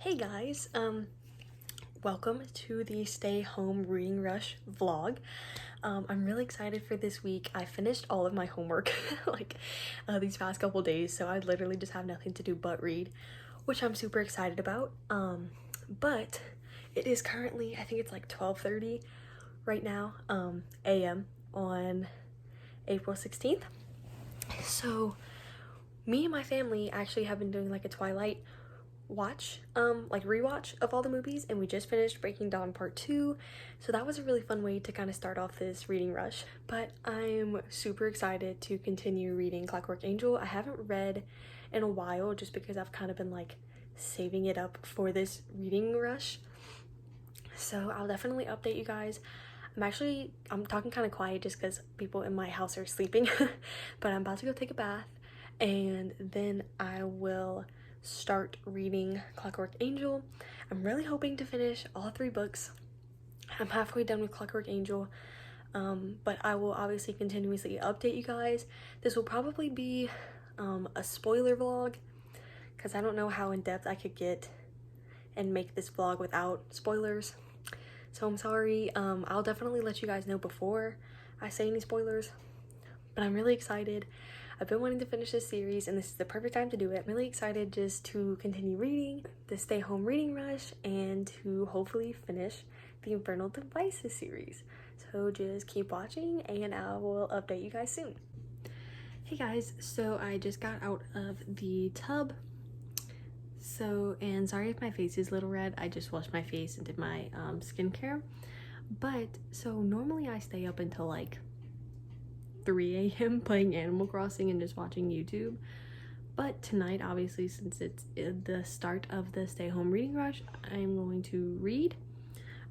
Hey guys, welcome to the Stay Home Reading Rush vlog. I'm really excited for this week. I finished all of my homework these past couple days, so I literally just have nothing to do but read, which I'm super excited about. But it is currently, I think it's like 12:30 right now, a.m. on April 16th. So me and my family actually have been doing like a Twilight rewatch of all the movies, and we just finished Breaking Dawn Part 2, so that was a really fun way to kind of start off this reading rush. But I'm super excited to continue reading Clockwork Angel. I haven't read in a while just because I've kind of been like saving it up for this reading rush, so I'll definitely update you guys. I'm talking kind of quiet just because people in my house are sleeping but I'm about to go take a bath, and then I will start reading Clockwork Angel. I'm really hoping to finish all 3 books. I'm halfway done with Clockwork Angel, but I will obviously continuously update you guys. This will probably be a spoiler vlog because I don't know how in depth I could get and make this vlog without spoilers, so I'm sorry. I'll definitely let you guys know before I say any spoilers, but I'm really excited. I've been wanting to finish this series, and this is the perfect time to do it. I'm really excited just to continue reading the Stay Home Reading Rush and to hopefully finish the Infernal Devices series. So just keep watching and I will update you guys soon. Hey guys, so I just got out of the tub. And sorry if my face is a little red. I just washed my face and did my skincare. But so normally I stay up until like 3 a.m. playing Animal Crossing and just watching YouTube, but tonight, obviously, since it's the start of the stay home reading rush, I'm going to read.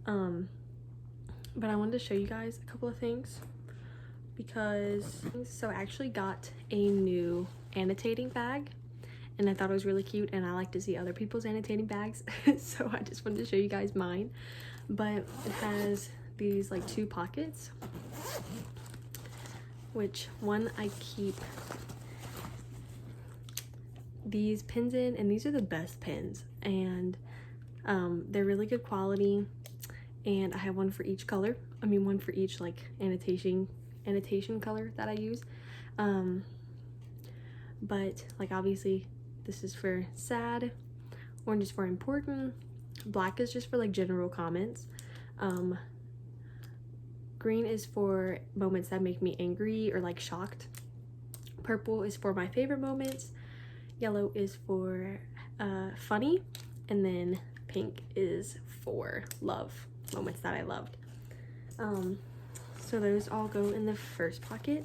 But I wanted to show you guys a couple of things because I actually got a new annotating bag, and I thought it was really cute, and I like to see other people's annotating bags so I just wanted to show you guys mine. But it has these like 2 pockets, which one I keep these pins in, and these are the best pins, and they're really good quality, and I have one for each color. One for each like annotation color that I use. But like obviously this is for sad, orange is for important, black is just for like general comments, green is for moments that make me angry or like shocked, purple is for my favorite moments, yellow is for funny, and then pink is for love, moments that I loved. So those all go in the first pocket,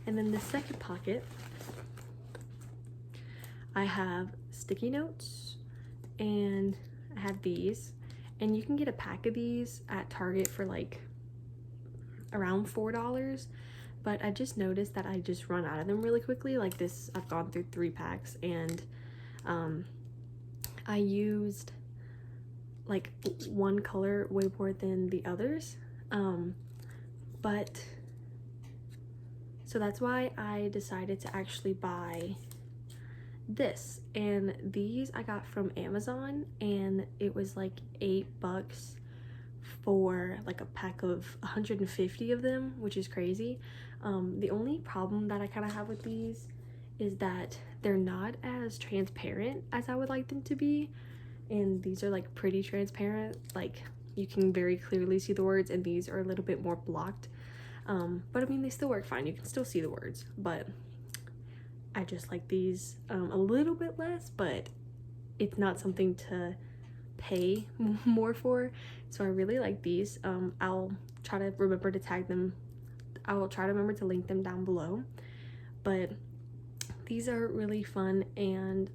and then the second pocket I have sticky notes, and I have these, and you can get a pack of these at Target for like around $4, but I just noticed that I just run out of them really quickly. Like this, I've gone through 3 packs, and I used like one color way more than the others, but so that's why I decided to actually buy this, and these I got from Amazon, and it was like $8 for like a pack of 150 of them, which is crazy. The only problem that I kind of have with these is that they're not as transparent as I would like them to be, and these are like pretty transparent, like you can very clearly see the words, and these are a little bit more blocked. But I mean, they still work fine, you can still see the words, but I just like these a little bit less, but it's not something to pay more for, so I really like these. I'll try to remember to tag them. I will try to remember to link them down below, but these are really fun and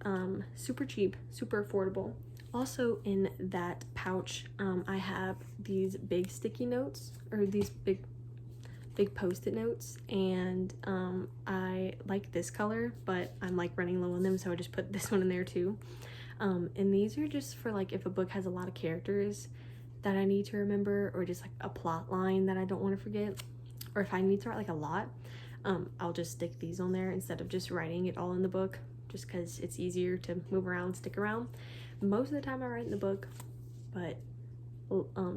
super cheap, super affordable. Also in that pouch, I have these big sticky notes, or these big post-it notes, and I like this color, but I'm like running low on them, so I just put this one in there too. And these are just for like if a book has a lot of characters that I need to remember, or just like a plot line that I don't want to forget, or if I need to write like a lot, I'll just stick these on there instead of just writing it all in the book, just because it's easier to move around, stick around. Most of the time I write in the book, but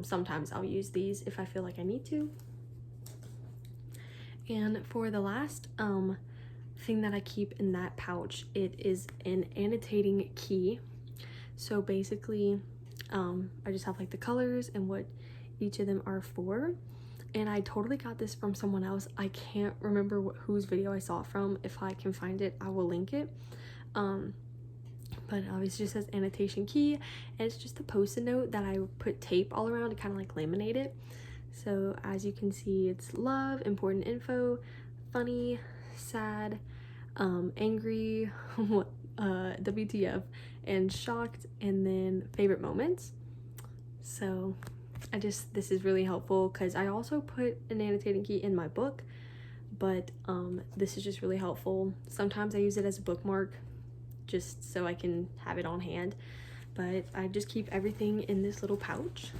sometimes I'll use these if I feel like I need to. And for the last thing that I keep in that pouch, it is an annotating key. So basically I just have like the colors and what each of them are for. And I totally got this from someone else. I can't remember whose video I saw it from. If I can find it, I will link it. But obviously it just says annotation key, and it's just a post-it note that I put tape all around to kind of like laminate it. So as you can see, it's love, important info, funny, sad, angry, WTF, and shocked, and then favorite moments. So this is really helpful because I also put an annotating key in my book, but this is just really helpful. Sometimes I use it as a bookmark just so I can have it on hand, but I just keep everything in this little pouch.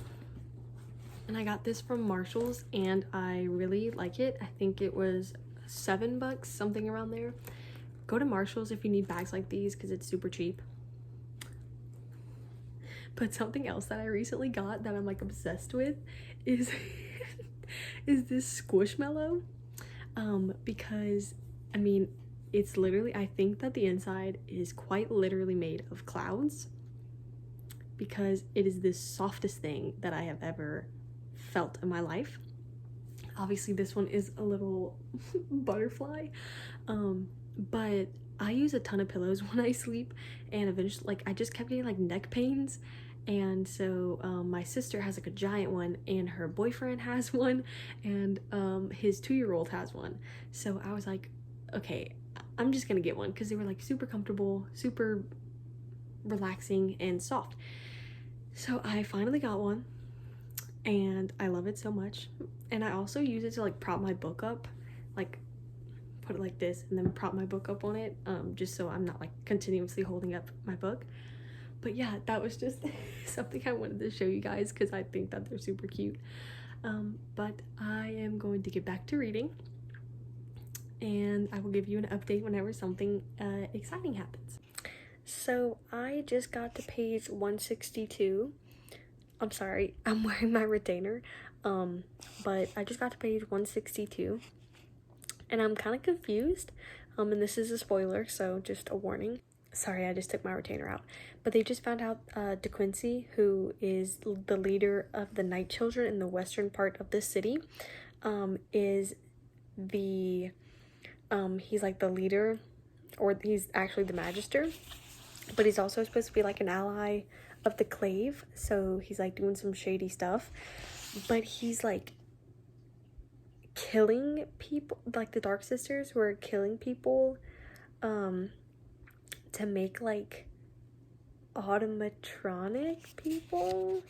And I got this from Marshall's and I really like it. I think it was $7, something around there. Go to Marshall's if you need bags like these because it's super cheap. But something else that I recently got that I'm like obsessed with is is this Squishmallow, because I mean, it's literally, I think that the inside is quite literally made of clouds, because it is the softest thing that I have ever felt in my life. Obviously this one is a little butterfly, but I use a ton of pillows when I sleep, and eventually like I just kept getting like neck pains. And so my sister has like a giant one, and her boyfriend has one, and his 2-year-old has one. So I was like, okay, I'm just gonna get one because they were like super comfortable, super relaxing, and soft. So I finally got one and I love it so much. And I also use it to like prop my book up, like put it like this and then prop my book up on it, just so I'm not like continuously holding up my book. But yeah, that was just something I wanted to show you guys because I think that they're super cute. But I am going to get back to reading, and I will give you an update whenever something exciting happens. So I just got to page 162. I'm sorry, I'm wearing my retainer. But I just got to page 162. And I'm kind of confused. And this is a spoiler, so just a warning. Sorry, I just took my retainer out. But they just found out De Quincy, who is the leader of the Night Children in the western part of the city, is the, he's like the leader, or he's actually the magister, but he's also supposed to be like an ally of the Clave, so he's like doing some shady stuff, but he's like killing people, like the Dark Sisters were killing people, to make like automatronic people.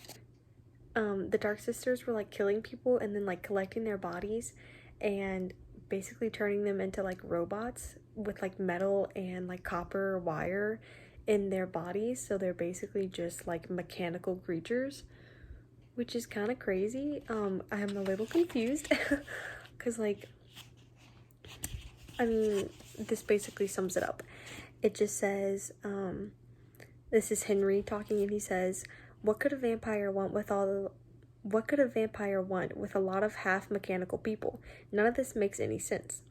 The Dark Sisters were like killing people and then like collecting their bodies and basically turning them into like robots with like metal and like copper wire in their bodies, so they're basically just like mechanical creatures, which is kind of crazy. I'm a little confused because like, I mean, this basically sums it up. It just says, this is Henry talking, and he says, what could a vampire want with a lot of half mechanical people? None of this makes any sense.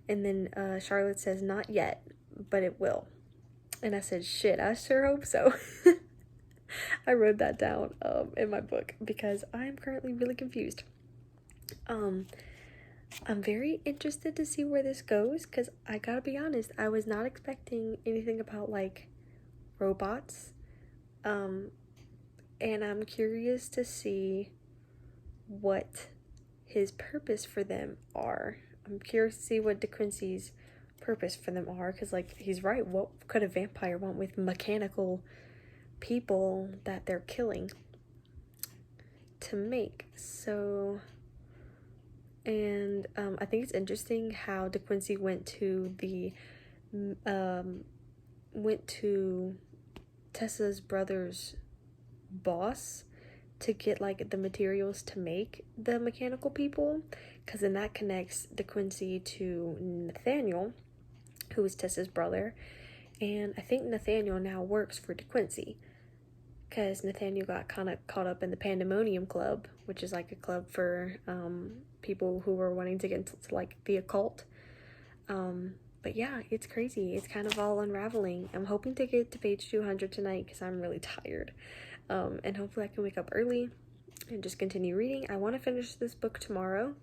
And then Charlotte says, not yet, but it will. And I said, shit, I sure hope so. I wrote that down in my book because I'm currently really confused. I'm very interested to see where this goes because I gotta be honest, I was not expecting anything about like robots. And I'm curious to see what his purpose for them are. I'm curious to see what De Quincy's purpose for them are, because like he's right, what could a vampire want with mechanical people that they're killing to make? So, and I think it's interesting how De Quincy went to Tessa's brother's boss to get like the materials to make the mechanical people, because then that connects De Quincy to Nathaniel, who is Tessa's brother, and I think Nathaniel now works for De Quincy. because Nathaniel got kind of caught up in the Pandemonium Club, which is like a club for people who were wanting to get into like the occult. But yeah, it's crazy. It's kind of all unraveling. I'm hoping to get to page 200 tonight because I'm really tired. And hopefully I can wake up early and just continue reading. I want to finish this book tomorrow.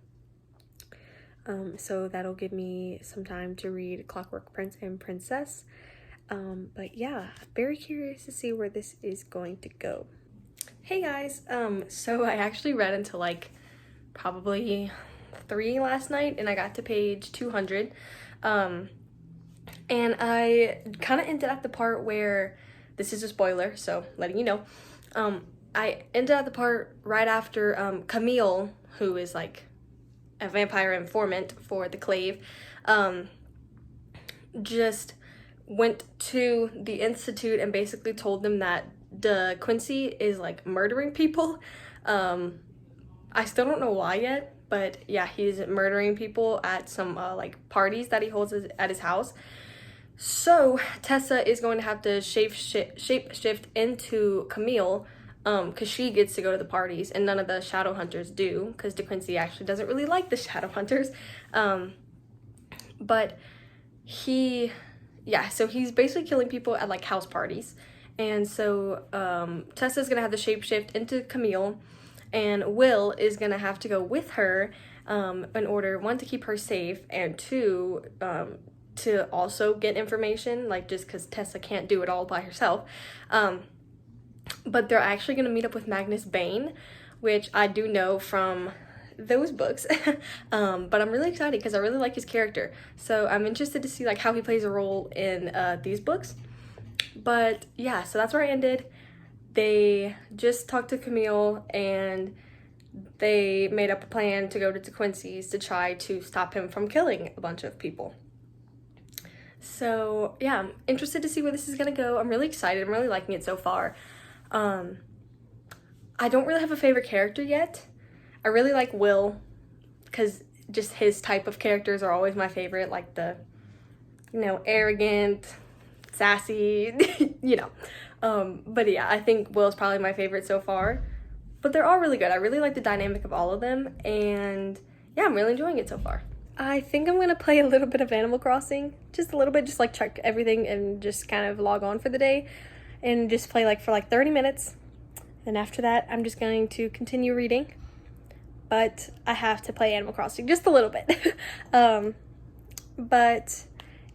So that'll give me some time to read Clockwork Prince and Princess. But yeah, very curious to see where this is going to go. Hey guys, so I actually read until like probably 3 last night, and I got to page 200. And I kind of ended at the part where, this is a spoiler, so letting you know, I ended at the part right after Camille, who is like a vampire informant for the Clave, just went to the Institute and basically told them that De Quincy is like murdering people. I still don't know why yet, but yeah, he's murdering people at some like parties that he holds at his house. So Tessa is going to have to shape shift into Camille, because she gets to go to the parties and none of the shadow hunters do, because De Quincy actually doesn't really like the shadow hunters. But so he's basically killing people at like house parties. And so Tessa's gonna have to shapeshift into Camille, and Will is gonna have to go with her in order, one, to keep her safe, and two, to also get information, like just because Tessa can't do it all by herself. But they're actually gonna meet up with Magnus Bane, which I do know from those books. But I'm really excited because I really like his character, so I'm interested to see like how he plays a role in these books. But yeah, so that's where I ended. They just talked to Camille and they made up a plan to go to De Quincy's to try to stop him from killing a bunch of people. So yeah, I'm interested to see where this is gonna go. I'm really excited. I'm really liking it so far. I don't really have a favorite character yet. I really like Will, because just his type of characters are always my favorite, like the, arrogant, sassy, but yeah, I think Will's probably my favorite so far, but they're all really good. I really like the dynamic of all of them, and yeah, I'm really enjoying it so far. I think I'm gonna play a little bit of Animal Crossing, just a little bit, just like check everything and just kind of log on for the day and just play like for like 30 minutes. And after that, I'm just going to continue reading, but I have to play Animal Crossing just a little bit. But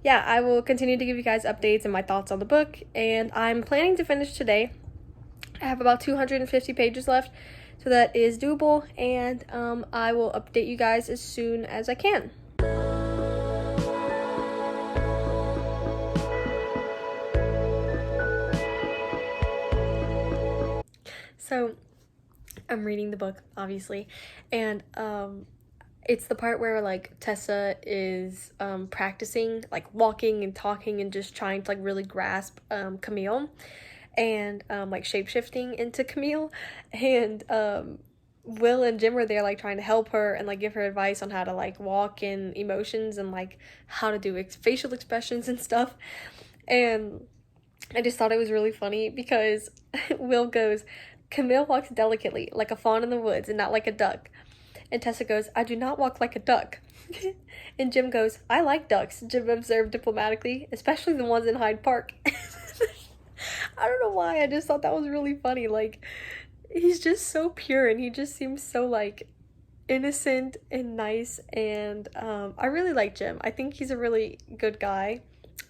yeah, I will continue to give you guys updates and my thoughts on the book, and I'm planning to finish today. I have about 250 pages left, so that is doable, and I will update you guys as soon as I can. So I'm reading the book, obviously, and it's the part where like Tessa is practicing like walking and talking and just trying to like really grasp Camille, and like shape-shifting into Camille, and Will and Jim are there like trying to help her and like give her advice on how to like walk in emotions and like how to do facial expressions and stuff. And I just thought it was really funny because Will goes, "Camille walks delicately like a fawn in the woods and not like a duck." And Tessa goes, "I do not walk like a duck." And Jim goes, "I like ducks," Jim observed diplomatically, "especially the ones in Hyde Park." I don't know why, I just thought that was really funny. Like, he's just so pure and he just seems so like innocent and nice, and I really like Jim. I think he's a really good guy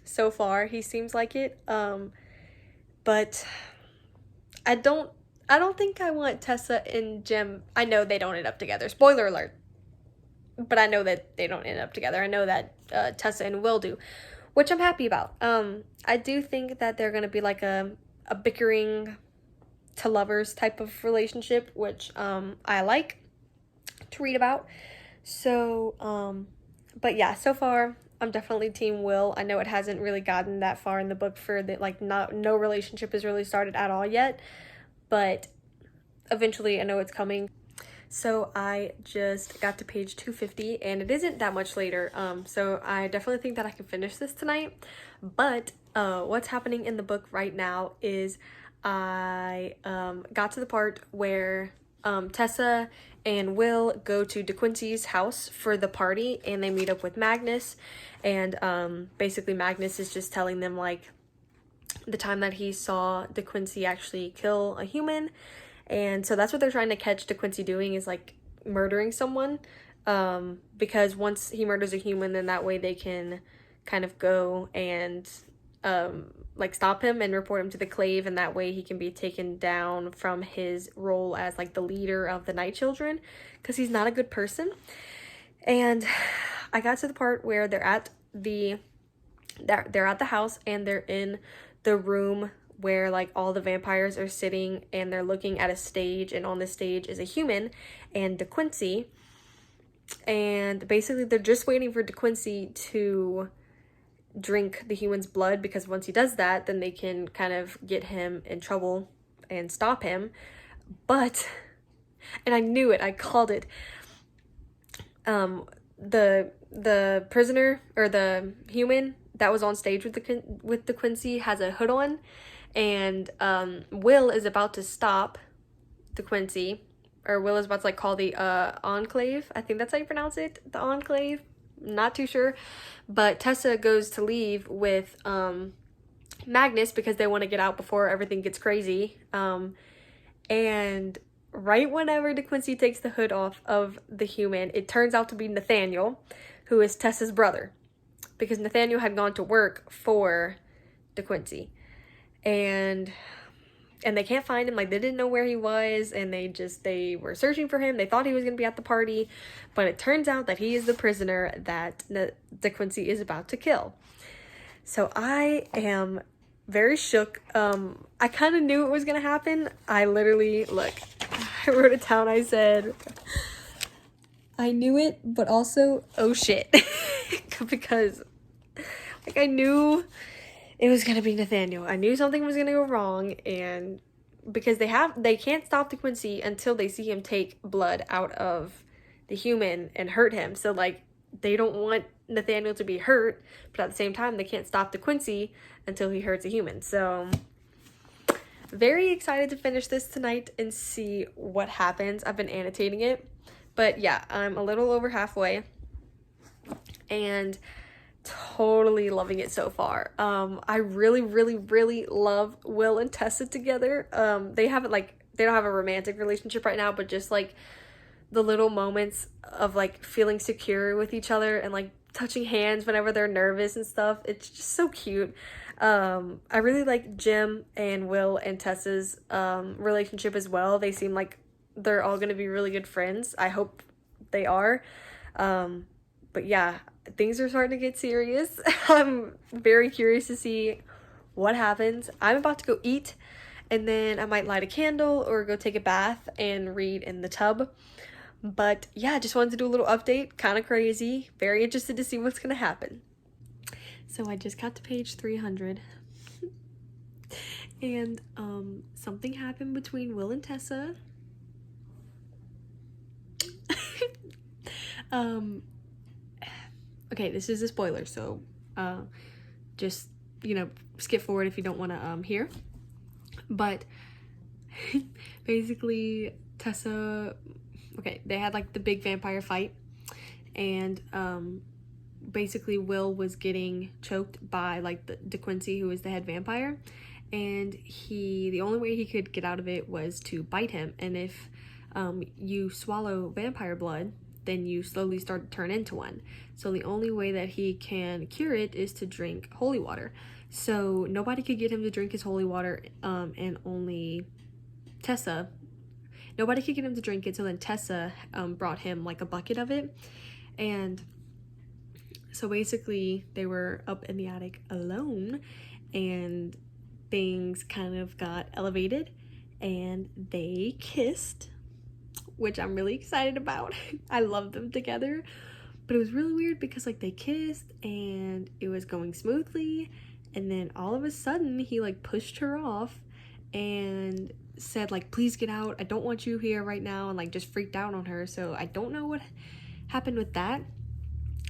so far. He seems like it. But I don't think I want Tessa and Jim. I know they don't end up together. Spoiler alert. But I know that they don't end up together. I know that Tessa and Will do, which I'm happy about. I do think that they're going to be like a bickering to lovers type of relationship, which I like to read about. So, but yeah, so far I'm definitely team Will. I know it hasn't really gotten that far in the book for that, like no relationship has really started at all yet, but eventually I know it's coming. So I just got to page 250 and it isn't that much later, so I definitely think that I can finish this tonight. But what's happening in the book right now is I got to the part where Tessa and Will go to DeQuincy's house for the party, and they meet up with Magnus, and basically Magnus is just telling them like the time that he saw DeQuincy actually kill a human, and so that's what they're trying to catch DeQuincy doing, is like murdering someone, because once he murders a human, then that way they can kind of go and like stop him and report him to the Clave, and that way he can be taken down from his role as like the leader of the Night Children, because he's not a good person. And I got to the part where they're at the house, and they're in the room where like all the vampires are sitting, and they're looking at a stage, and on the stage is a human and DeQuincy, and basically they're just waiting for DeQuincy to drink the human's blood, because once he does that, then they can kind of get him in trouble and stop him. But, and I knew it, I called it, the prisoner, or the human that was on stage with DeQuincy, has a hood on, and Will is about to stop DeQuincy, or Will is about to like call the Enclave, I think that's how you pronounce it, the Enclave, not too sure, but Tessa goes to leave with Magnus because they want to get out before everything gets crazy, and right whenever DeQuincy takes the hood off of the human, it turns out to be Nathaniel, who is Tessa's brother, because Nathaniel had gone to work for DeQuincy, and they can't find him. Like, they didn't know where he was, and they were searching for him. They thought he was going to be at the party, but it turns out that he is the prisoner that DeQuincy is about to kill. So I am very shook. I kind of knew it was going to happen. I literally, look, I wrote it down. I said, I knew it, but also, oh shit. Because, like, I knew it was gonna be Nathaniel. I knew something was gonna go wrong, and because they can't stop DeQuincy until they see him take blood out of the human and hurt him. So like, they don't want Nathaniel to be hurt, but at the same time they can't stop DeQuincy until he hurts a human. So very excited to finish this tonight and see what happens. I've been annotating it, but yeah, I'm a little over halfway and totally loving it so far. I really love Will and Tessa together. They don't have a romantic relationship right now, but just like the little moments of like feeling secure with each other and like touching hands whenever they're nervous and stuff, it's just so cute. I really like Jim and Will and Tessa's relationship as well. They seem like they're all gonna be really good friends. I hope they are. But yeah, things are starting to get serious. I'm very curious to see what happens. I'm about to go eat, and then I might light a candle or go take a bath and read in the tub. But yeah, just wanted to do a little update. Kind of crazy. Very interested to see what's going to happen. So I just got to page 300. And something happened between Will and Tessa. Okay, this is a spoiler, so just, skip forward if you don't want to hear. But basically, Tessa, okay, they had like the big vampire fight, and basically Will was getting choked by like the DeQuincy, who is the head vampire, and the only way he could get out of it was to bite him. And if you swallow vampire blood, then you slowly start to turn into one. So the only way that he can cure it is to drink holy water. So nobody could get him to drink his holy water, and only Tessa. Nobody could get him to drink it, so then Tessa brought him like a bucket of it. And so basically they were up in the attic alone, and things kind of got elevated, and they kissed, which I'm really excited about. I love them together, but it was really weird because like they kissed and it was going smoothly, and then all of a sudden he like pushed her off and said like, please get out, I don't want you here right now, and like just freaked out on her. So I don't know what happened with that.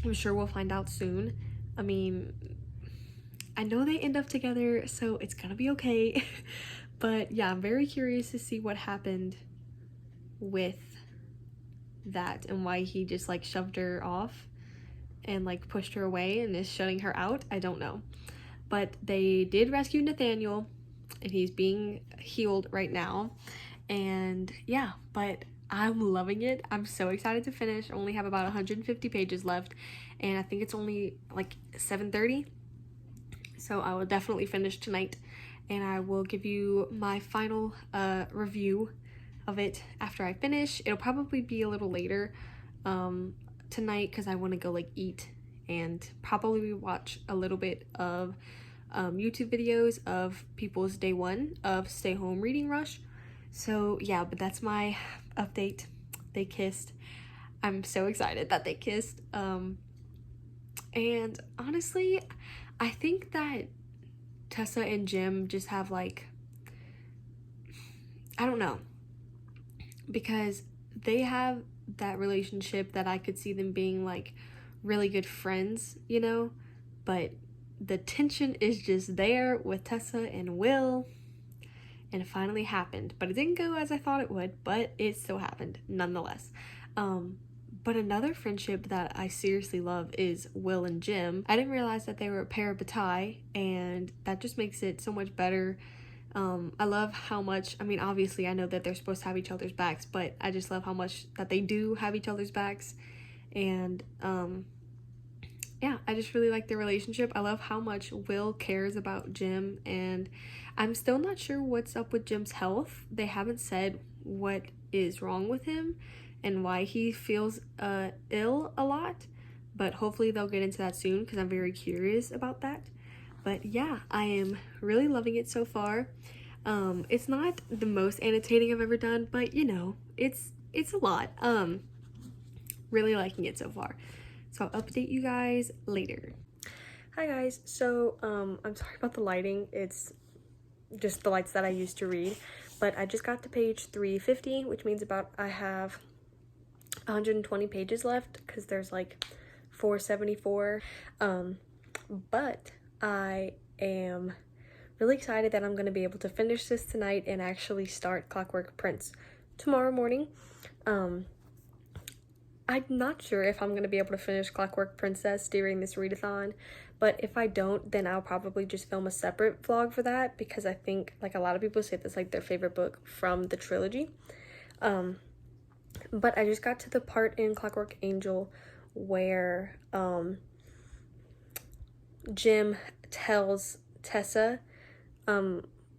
I'm sure we'll find out soon. I mean, I know they end up together, so it's gonna be okay. But yeah, I'm very curious to see what happened with that and why he just like shoved her off and like pushed her away and is shutting her out. I don't know. But they did rescue Nathaniel and he's being healed right now. And yeah, but I'm loving it. I'm so excited to finish. I only have about 150 pages left and I think it's only like 7:30. So I will definitely finish tonight and I will give you my final review of it after I finish. It'll probably be a little later tonight because I want to go like eat and probably watch a little bit of YouTube videos of people's day one of stay home reading rush. So yeah, but that's my update. They kissed. I'm so excited that they kissed. And honestly, I think that Tessa and Jim just have like, I don't know, because they have that relationship that I could see them being like really good friends, you know, but the tension is just there with Tessa and Will, and it finally happened, but it didn't go as I thought it would, but it still happened nonetheless. But another friendship that I seriously love is Will and Jim. I didn't realize that they were a parabatai, and that just makes it so much better. I love how much, I mean, obviously I know that they're supposed to have each other's backs, but I just love how much that they do have each other's backs. And yeah, I just really like their relationship. I love how much Will cares about Jim, and I'm still not sure what's up with Jim's health. They haven't said what is wrong with him and why he feels ill a lot, but hopefully they'll get into that soon because I'm very curious about that. But yeah, I am really loving it so far. It's not the most annotating I've ever done, but you know, it's a lot. Really liking it so far. So I'll update you guys later. Hi guys, so I'm sorry about the lighting. It's just the lights that I use to read, but I just got to page 350, which means I have 120 pages left because there's like 474. But I am really excited that I'm going to be able to finish this tonight and actually start Clockwork Prince tomorrow morning. I'm not sure if I'm going to be able to finish Clockwork Princess during this readathon, but if I don't, then I'll probably just film a separate vlog for that because I think like a lot of people say that's like their favorite book from the trilogy. But I just got to the part in Clockwork Angel where Jim tells Tessa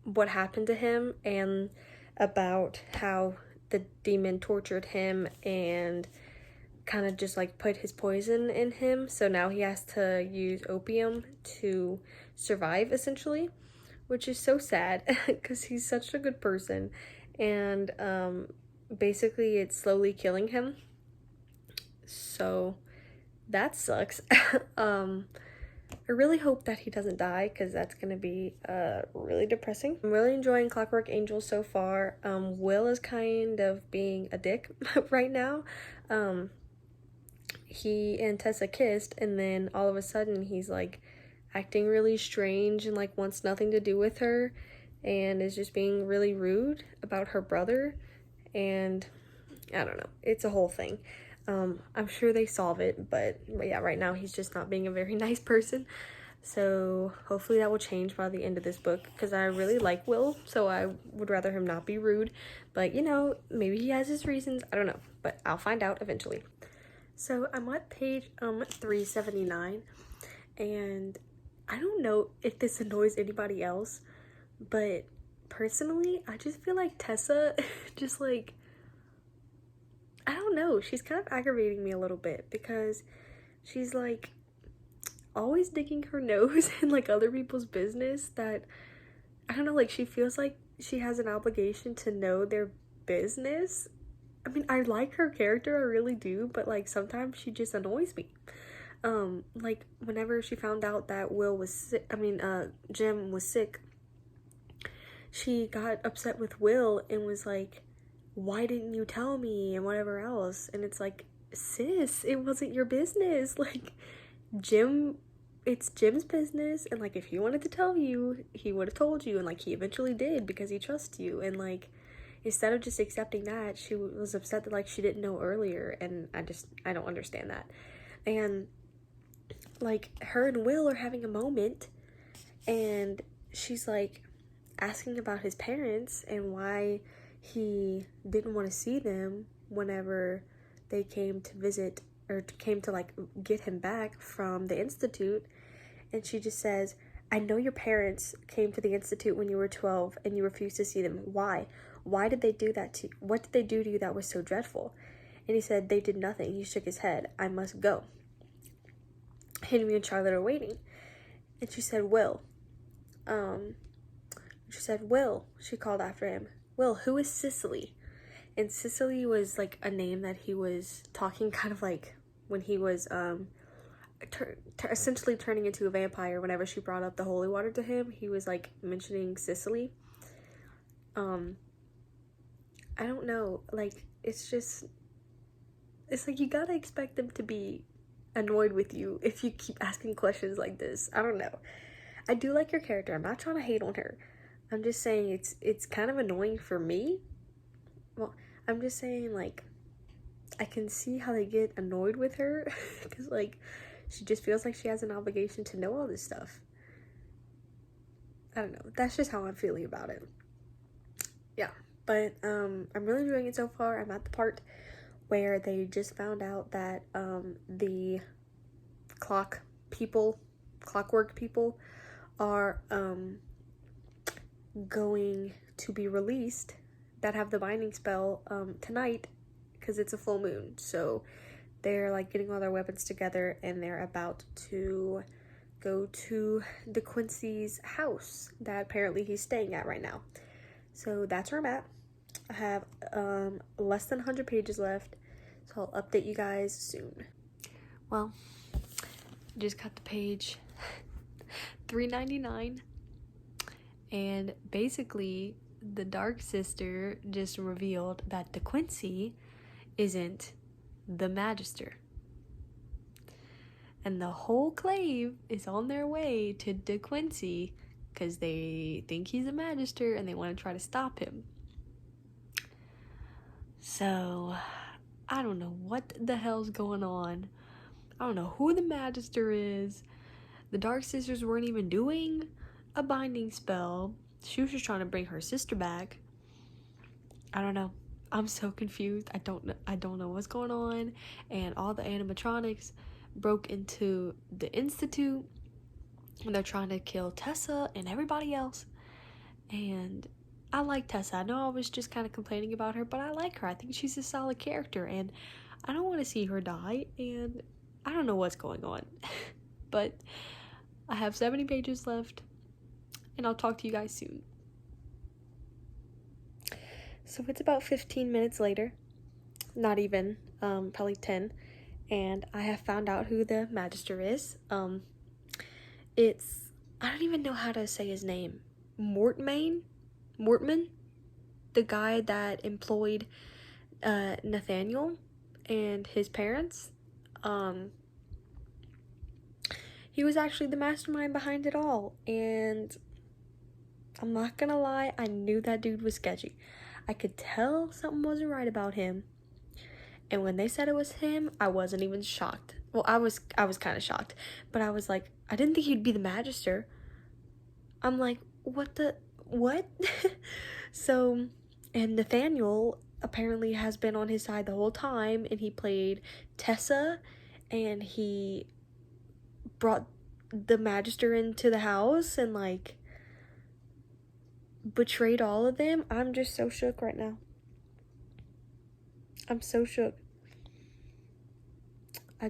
what happened to him and about how the demon tortured him and kind of just like put his poison in him, so now he has to use opium to survive essentially, which is so sad because he's such a good person, and basically it's slowly killing him, so that sucks. I really hope that he doesn't die because that's gonna be really depressing. I'm really enjoying Clockwork Angel so far. Will is kind of being a dick right now. He and Tessa kissed and then all of a sudden he's like acting really strange and like wants nothing to do with her and is just being really rude about her brother, and I don't know, it's a whole thing. I'm sure they solve it, but yeah, right now he's just not being a very nice person. So hopefully that will change by the end of this book because I really like Will, so I would rather him not be rude. But you know, maybe he has his reasons. I don't know, but I'll find out eventually. So I'm at page 379, and I don't know if this annoys anybody else, but personally, I just feel like Tessa just like, I don't know, she's kind of aggravating me a little bit because she's like always digging her nose in like other people's business that, I don't know, like she feels like she has an obligation to know their business. I mean, I like her character, I really do, but like sometimes she just annoys me. Like whenever she found out that Jim was sick, she got upset with Will and was like, why didn't you tell me and whatever else, and it's like, sis, it wasn't your business. Like Jim it's Jim's business, and like if he wanted to tell you, he would have told you, and like he eventually did because he trusts you. And like instead of just accepting that, she was upset that like she didn't know earlier, and I don't understand that. And like her and Will are having a moment, and she's like asking about his parents and why he didn't want to see them whenever they came to visit or came to like get him back from the institute. And she just says, I know your parents came to the institute when you were 12 and you refused to see them. Why did they do that to you? What did they do to you that was so dreadful? And he said, they did nothing. He shook his head. I must go. Henry and Charlotte are waiting. And she said, Will. She called after him. Will, who is Cicely? And Cicely was like a name that he was talking kind of like when he was essentially turning into a vampire. Whenever she brought up the holy water to him, he was like mentioning Cicely. I don't know, like it's like you gotta expect them to be annoyed with you if you keep asking questions like this. I don't know. I do like your character. I'm not trying to hate on her. I'm just saying it's kind of annoying for me. Well, I'm just saying, like, I can see how they get annoyed with her because like she just feels like she has an obligation to know all this stuff. I don't know. That's just how I'm feeling about it. Yeah, but I'm really enjoying it so far. I'm at the part where they just found out that the clockwork people are going to be released that have the binding spell tonight because it's a full moon. So they're like getting all their weapons together and they're about to go to De Quincy's house that apparently he's staying at right now. So that's where I'm at. I have less than 100 pages left, so I'll update you guys soon. Well, just got to page 399, and basically the Dark Sister just revealed that De Quincy isn't the Magister. And the whole clave is on their way to De Quincy because they think he's a Magister and they want to try to stop him. So, I don't know what the hell's going on. I don't know who the Magister is. The Dark Sisters weren't even doing a binding spell. She was just trying to bring her sister back. I don't know. I'm so confused. I don't know what's going on. And all the animatronics broke into the Institute. And they're trying to kill Tessa and everybody else. And I like Tessa. I know I was just kind of complaining about her, but I like her. I think she's a solid character. And I don't want to see her die. And I don't know what's going on. But I have 70 pages left. And I'll talk to you guys soon. So it's about 15 minutes later. Not even. Probably 10. And I have found out who the Magister is. It's, I don't even know how to say his name. Mortman, the guy that employed Nathaniel and his parents. He was actually the mastermind behind it all, and I'm not gonna lie, I knew that dude was sketchy. I could tell something wasn't right about him, and when they said it was him, I wasn't even shocked. Well, I was kind of shocked, but I was like, I didn't think he'd be the Magister. I'm like, what? So, and Nathaniel apparently has been on his side the whole time, and he played Tessa, and he brought the Magister into the house and like betrayed all of them. I'm just so shook right now. I'm so shook. I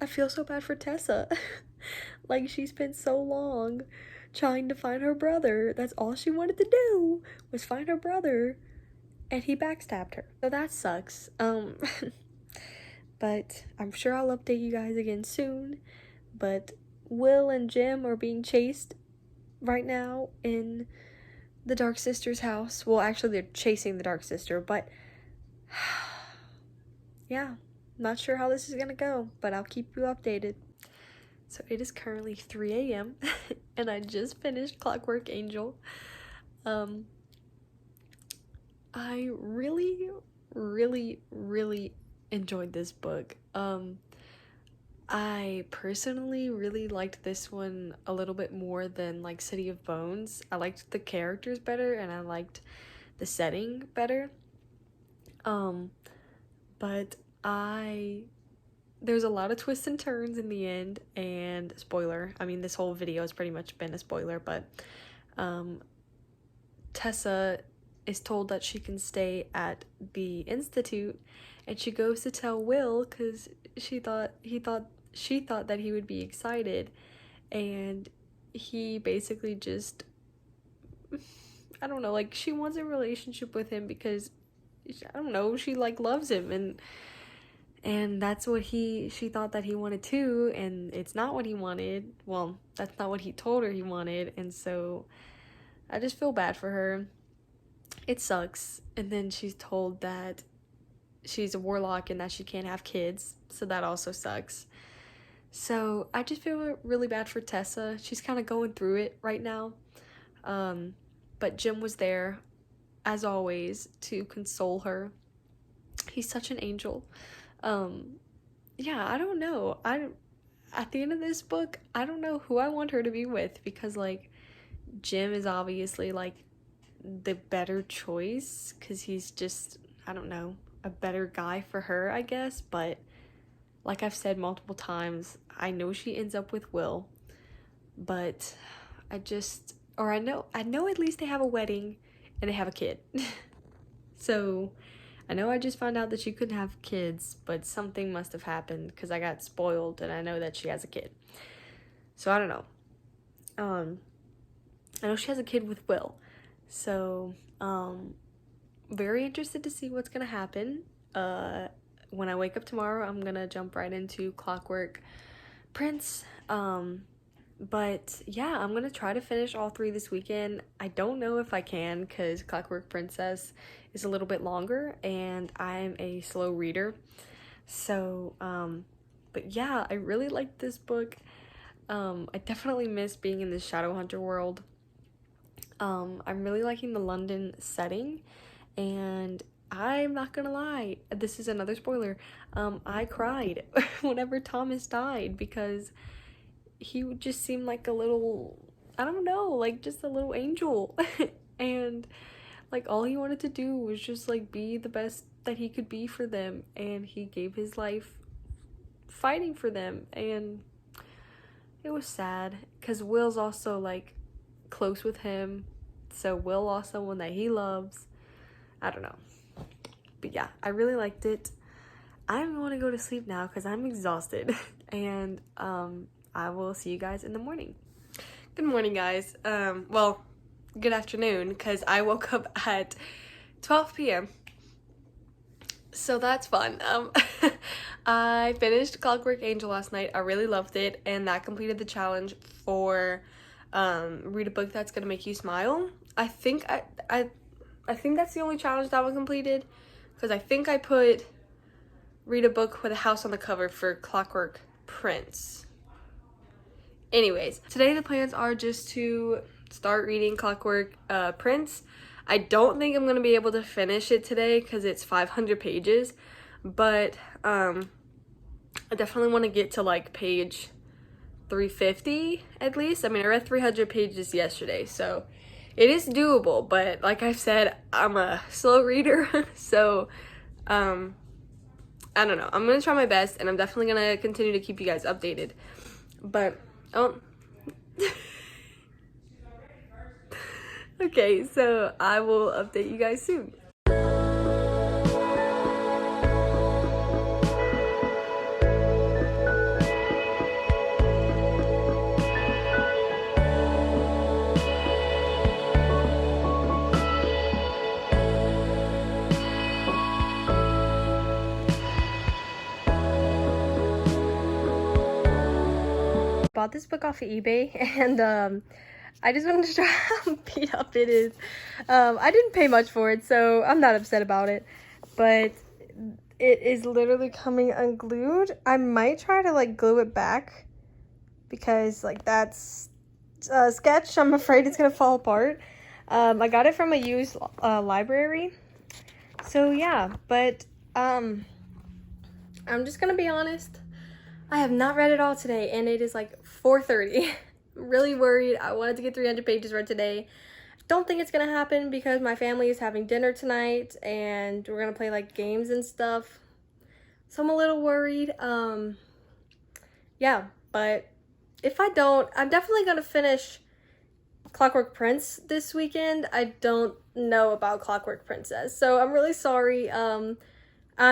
feel so bad for Tessa. Like, she spent so long trying to find her brother. That's all she wanted to do, was find her brother, and he backstabbed her. So that sucks. But I'm sure I'll update you guys again soon. But Will and Jim are being chased right now in the Dark Sister's house. Well, actually, they're chasing the Dark Sister, but yeah. not sure how this is gonna go, but I'll keep you updated. So it is currently 3 a.m. and I just finished Clockwork Angel. I really, really, really enjoyed this book. I personally really liked this one a little bit more than like City of Bones. I liked the characters better and I liked the setting better. But there's a lot of twists and turns in the end, and spoiler, I mean this whole video has pretty much been a spoiler, but Tessa is told that she can stay at the institute, and she goes to tell Will because she thought that he would be excited, and he basically just, I don't know, like she wants a relationship with him because, I don't know, she like loves him, and that's what she thought that he wanted too, and it's not what he wanted. Well, that's not what he told her he wanted, and so I just feel bad for her. It sucks. And then she's told that she's a warlock and that she can't have kids, so that also sucks. So I just feel really bad for Tessa. She's kind of going through it right now. But Jim was there, as always, to console her. He's such an angel. Yeah, I don't know. At the end of this book, I don't know who I want her to be with, because like Jim is obviously like the better choice because he's just, I don't know, a better guy for her, I guess. But like I've said multiple times, I know she ends up with Will, but I know at least they have a wedding and they have a kid. So I know I just found out that she couldn't have kids, but something must have happened because I got spoiled and I know that she has a kid. So I don't know. I know she has a kid with Will. So, very interested to see what's gonna happen. When I wake up tomorrow, I'm gonna jump right into Clockwork Prince. But yeah, I'm gonna try to finish all 3 this weekend. I don't know if I can because Clockwork Princess is a little bit longer and I'm a slow reader. So, but yeah, I really liked this book. I definitely miss being in the Shadowhunter world. I'm really liking the London setting, and I'm not gonna lie, this is another spoiler. I cried whenever Thomas died because he just seemed like a little, I don't know, like just a little angel. And like all he wanted to do was just like be the best that he could be for them, and he gave his life fighting for them, and it was sad because Will's also like close with him, so Will lost someone that he loves. I don't know, but yeah, I really liked it. I want to go to sleep now because I'm exhausted. And I will see you guys in the morning. Good morning, guys. Well, good afternoon because I woke up at 12 p.m. so that's fun. I finished Clockwork Angel last night. I really loved it, and that completed the challenge for read a book that's gonna make you smile. I think that's the only challenge that one completed, because I think I put read a book with a house on the cover for Clockwork Prince. Anyways, today the plans are just to start reading Clockwork Prince. I don't think I'm gonna be able to finish it today because it's 500 pages, but I definitely want to get to like page 350 at least. I mean, I read 300 pages yesterday, so it is doable, but like I've said, I'm a slow reader. So I don't know, I'm gonna try my best, and I'm definitely gonna continue to keep you guys updated. But okay, so I will update you guys soon. Bought this book off of eBay, and I just wanted to try how beat up it is. I didn't pay much for it, so I'm not upset about it, but it is literally coming unglued. I might try to like glue it back because like that's a sketch. I'm afraid it's gonna fall apart. I got it from a used library. So yeah, but I'm just gonna be honest. I have not read it all today, and it is like 4:30. I'm really worried. I wanted to get 300 pages read today. Don't think it's gonna happen because my family is having dinner tonight, and we're gonna play like games and stuff. So I'm a little worried. Yeah, but if I don't, I'm definitely gonna finish Clockwork Prince this weekend. I don't know about Clockwork Princess, so I'm really sorry. I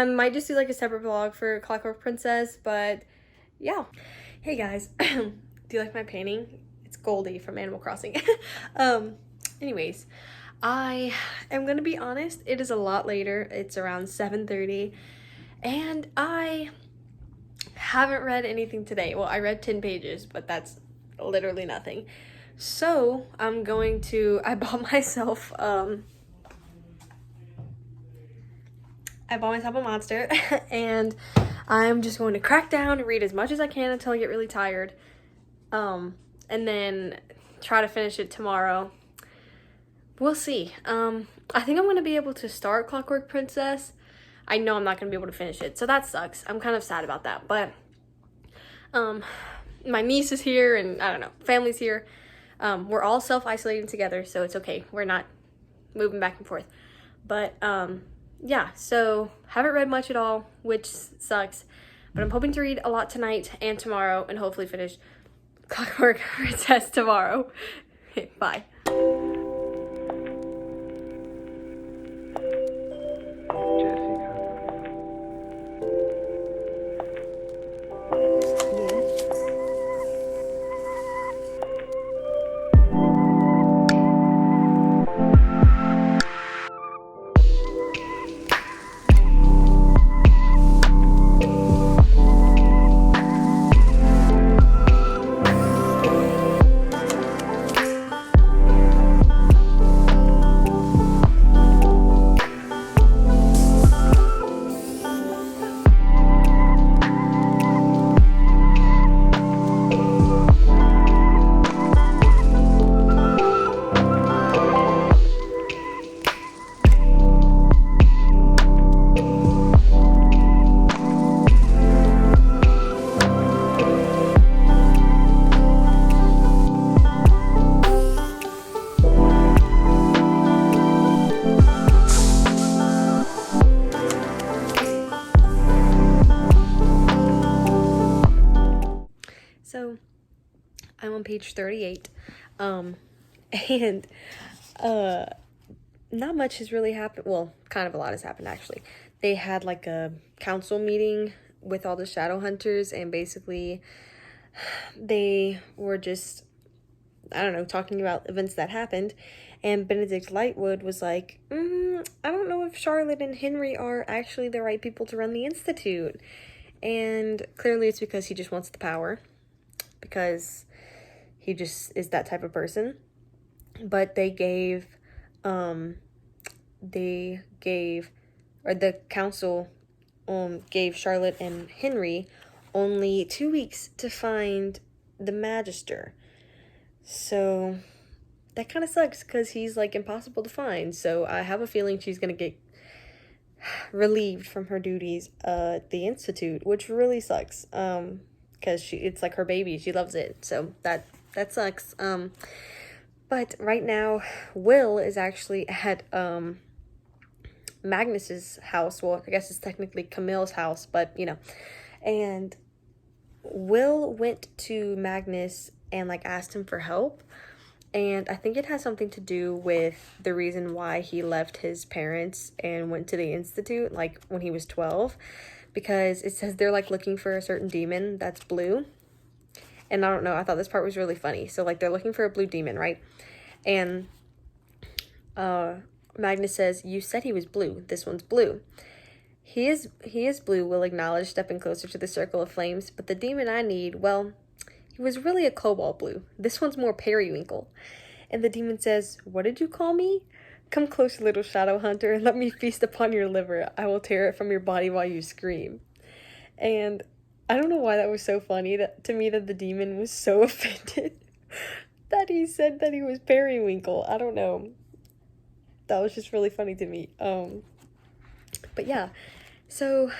might just do like a separate vlog for Clockwork Princess, but yeah. Hey guys, do you like my painting? It's Goldie from Animal Crossing. Anyways, I am gonna be honest, it is a lot later. It's around 7:30, and I haven't read anything today. Well, I read 10 pages, but that's literally nothing. So I bought myself a monster, and I'm just going to crack down and read as much as I can until I get really tired, and then try to finish it tomorrow. We'll see. I think I'm going to be able to start Clockwork Princess. I know I'm not going to be able to finish it, so that sucks. I'm kind of sad about that, but my niece is here, and I don't know, family's here. We're all self-isolating together, so it's okay. We're not moving back and forth. But yeah, so haven't read much at all, which sucks. But I'm hoping to read a lot tonight and tomorrow, and hopefully finish Clockwork Princess tomorrow. Bye. So I'm on page 38, and not much has really happened. Well, kind of a lot has happened, actually. They had like a council meeting with all the shadow hunters, and basically they were just, I don't know, talking about events that happened, and Benedict Lightwood was like, I don't know if Charlotte and Henry are actually the right people to run the Institute. And clearly it's because he just wants the power, because he just is that type of person. But the council gave Charlotte and Henry only 2 weeks to find the Magister. So that kind of sucks, because he's like impossible to find. So I have a feeling she's gonna get relieved from her duties at the Institute, which really sucks, because it's like her baby. She loves it, so that sucks. But right now Will is actually at Magnus's house. Well, I guess it's technically Camille's house, but you know. And Will went to Magnus and like asked him for help, and I think it has something to do with the reason why he left his parents and went to the Institute like when he was 12, because it says they're like looking for a certain demon that's blue. And I don't know, I thought this part was really funny. So like they're looking for a blue demon, right? And Magnus says, "You said he was blue. This one's blue." He is blue, Will acknowledged, stepping closer to the circle of flames. "But the demon I need, well, he was really a cobalt blue. This one's more periwinkle." And the demon says, "What did you call me?" Come close, little shadow hunter, and let me feast upon your liver. I will tear it from your body while you scream. And I don't know why that was so funny to me that the demon was so offended that he said that he was periwinkle. I don't know. That was just really funny to me. But yeah, so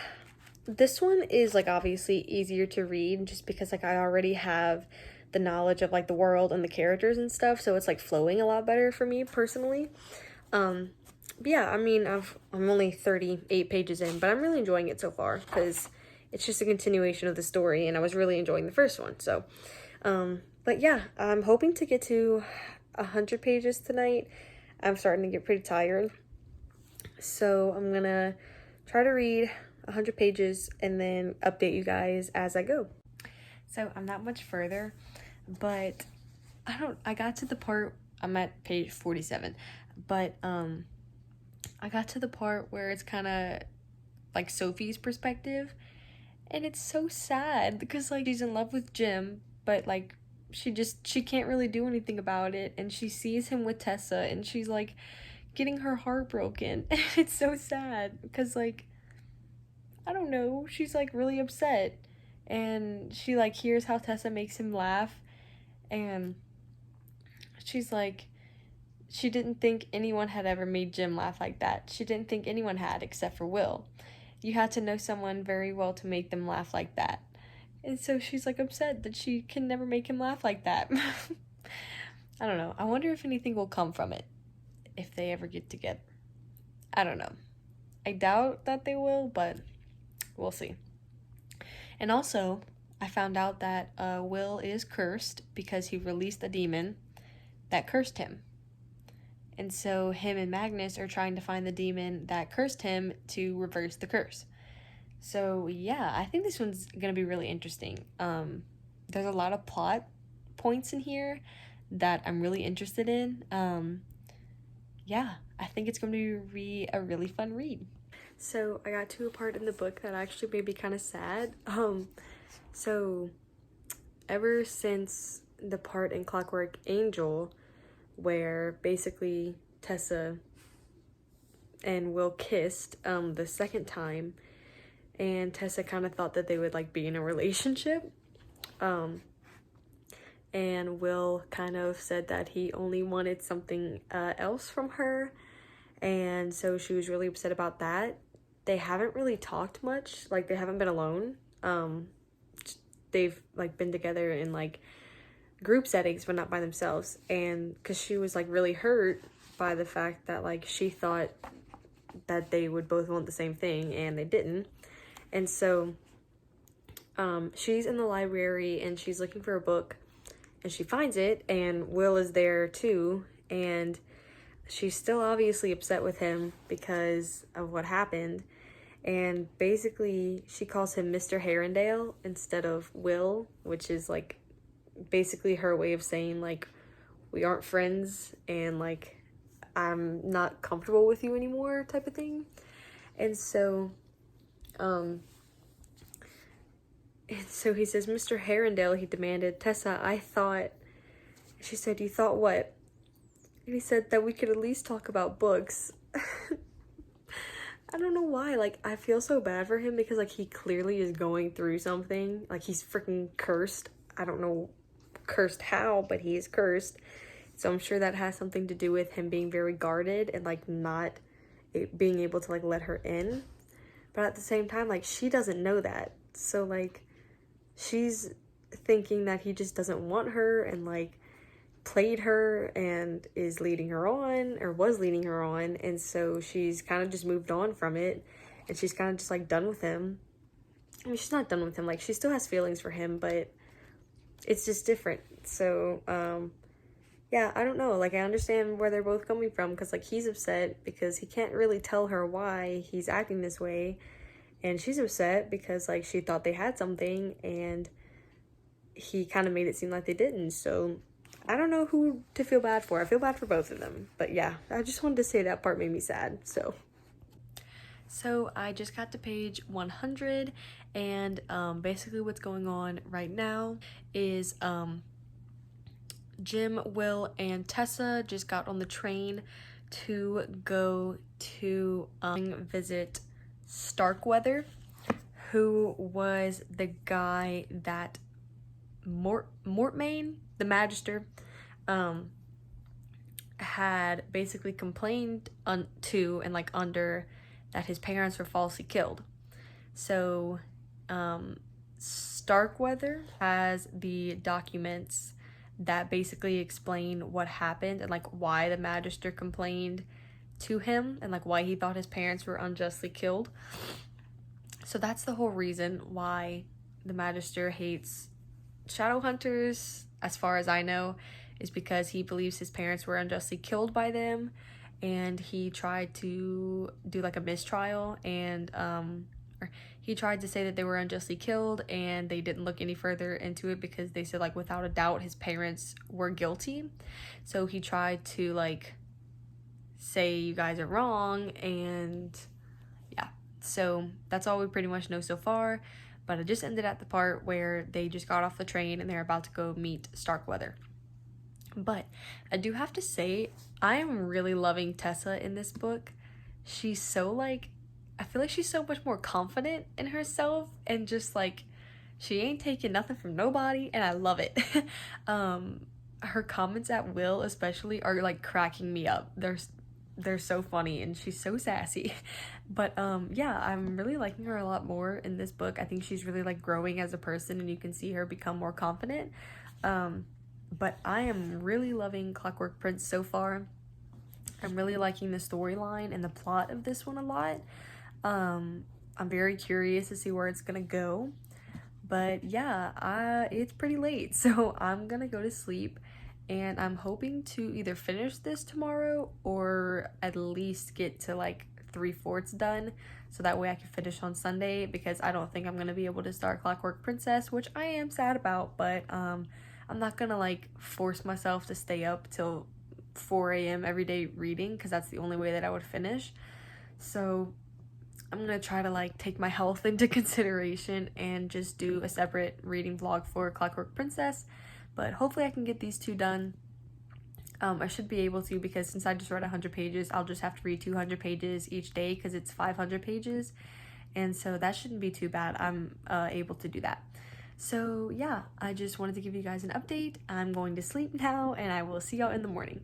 this one is like obviously easier to read just because like I already have the knowledge of like the world and the characters and stuff, so it's like flowing a lot better for me personally. But yeah, I mean, I'm only 38 pages in, but I'm really enjoying it so far because it's just a continuation of the story, and I was really enjoying the first one. So, but yeah, I'm hoping to get to 100 pages tonight. I'm starting to get pretty tired, so I'm gonna try to read 100 pages and then update you guys as I go. So I'm not much further, but I got to the part, I'm at page 47, but I got to the part where it's kind of like Sophie's perspective, and it's so sad because like she's in love with Jim, but like she can't really do anything about it, and she sees him with Tessa and she's like getting her heart broken. And it's so sad because like I don't know, she's like really upset, and she like hears how Tessa makes him laugh, and she's like, she didn't think anyone had ever made Jim laugh like that. She didn't think anyone had except for Will. You had to know someone very well to make them laugh like that. And so she's like upset that she can never make him laugh like that. I don't know. I wonder if anything will come from it if they ever get together. I don't know. I doubt that they will, but we'll see. And also, I found out that Will is cursed because he released a demon that cursed him. And so him and Magnus are trying to find the demon that cursed him to reverse the curse. So yeah, I think this one's gonna be really interesting. There's a lot of plot points in here that I'm really interested in. Yeah, I think it's going to be a really fun read. So I got to a part in the book that actually made me kind of sad. So ever since the part in Clockwork Angel where basically Tessa and Will kissed the second time, and Tessa kind of thought that they would like be in a relationship, and Will kind of said that he only wanted something else from her, and so she was really upset about that. They haven't really talked much, like they haven't been alone. They've like been together in like group settings but not by themselves, and because she was like really hurt by the fact that like she thought that they would both want the same thing and they didn't. And so she's in the library and she's looking for a book, and she finds it, and Will is there too, and she's still obviously upset with him because of what happened. And basically she calls him Mr. Herondale instead of Will, which is like basically her way of saying like we aren't friends and like I'm not comfortable with you anymore type of thing. And so he says, Mr. Herondale, he demanded, Tessa, I thought. She said, you thought what? And he said that we could at least talk about books. I don't know why, like I feel so bad for him because like he clearly is going through something. Like he's freaking cursed. I don't know cursed how, but he is cursed. So I'm sure that has something to do with him being very guarded and like not being able to like let her in. But at the same time, like she doesn't know that. So like she's thinking that he just doesn't want her and like played her and is leading her on, or was leading her on, and so she's kind of just moved on from it, and she's kind of just like done with him. I mean, she's not done with him, like she still has feelings for him, but it's just different. So yeah, I don't know, like I understand where they're both coming from, because like he's upset because he can't really tell her why he's acting this way, and she's upset because like she thought they had something and he kind of made it seem like they didn't. So I don't know who to feel bad for. I feel bad for both of them. But yeah, I just wanted to say that part made me sad. So I just got to page 100, and basically what's going on right now is Jim, Will, and Tessa just got on the train to go to visit Starkweather, who was the guy that Mortmain, the Magister, had basically complained to and like under that his parents were falsely killed. So Starkweather has the documents that basically explain what happened and like why the Magister complained to him and like why he thought his parents were unjustly killed. So that's the whole reason why the Magister hates Shadowhunters, as far as I know, is because he believes his parents were unjustly killed by them, and he tried to do like a mistrial, and or he tried to say that they were unjustly killed, and they didn't look any further into it because they said like without a doubt his parents were guilty. So he tried to like say you guys are wrong, and yeah, so that's all we pretty much know so far. But I just ended at the part where they just got off the train and they're about to go meet Starkweather. But I do have to say, I am really loving Tessa in this book. She's so like, I feel like she's so much more confident in herself, and just like, she ain't taking nothing from nobody, and I love it. Her comments at Will especially are like cracking me up. They're so funny, and she's so sassy. But yeah, I'm really liking her a lot more in this book. I think she's really like growing as a person, and you can see her become more confident. But I am really loving Clockwork Prince so far. I'm really liking the storyline and the plot of this one a lot. I'm very curious to see where it's gonna go. But yeah, it's pretty late, so I'm gonna go to sleep. And I'm hoping to either finish this tomorrow or at least get to like 3/4 done, so that way I can finish on Sunday, because I don't think I'm gonna be able to start Clockwork Princess, which I am sad about. But I'm not gonna like force myself to stay up till 4 a.m. every day reading, because that's the only way that I would finish. So I'm gonna try to like take my health into consideration and just do a separate reading vlog for Clockwork Princess. But hopefully I can get these two done. I should be able to, because since I just read 100 pages, I'll just have to read 200 pages each day, because it's 500 pages. And so that shouldn't be too bad. I'm able to do that. So yeah, I just wanted to give you guys an update. I'm going to sleep now, and I will see y'all in the morning.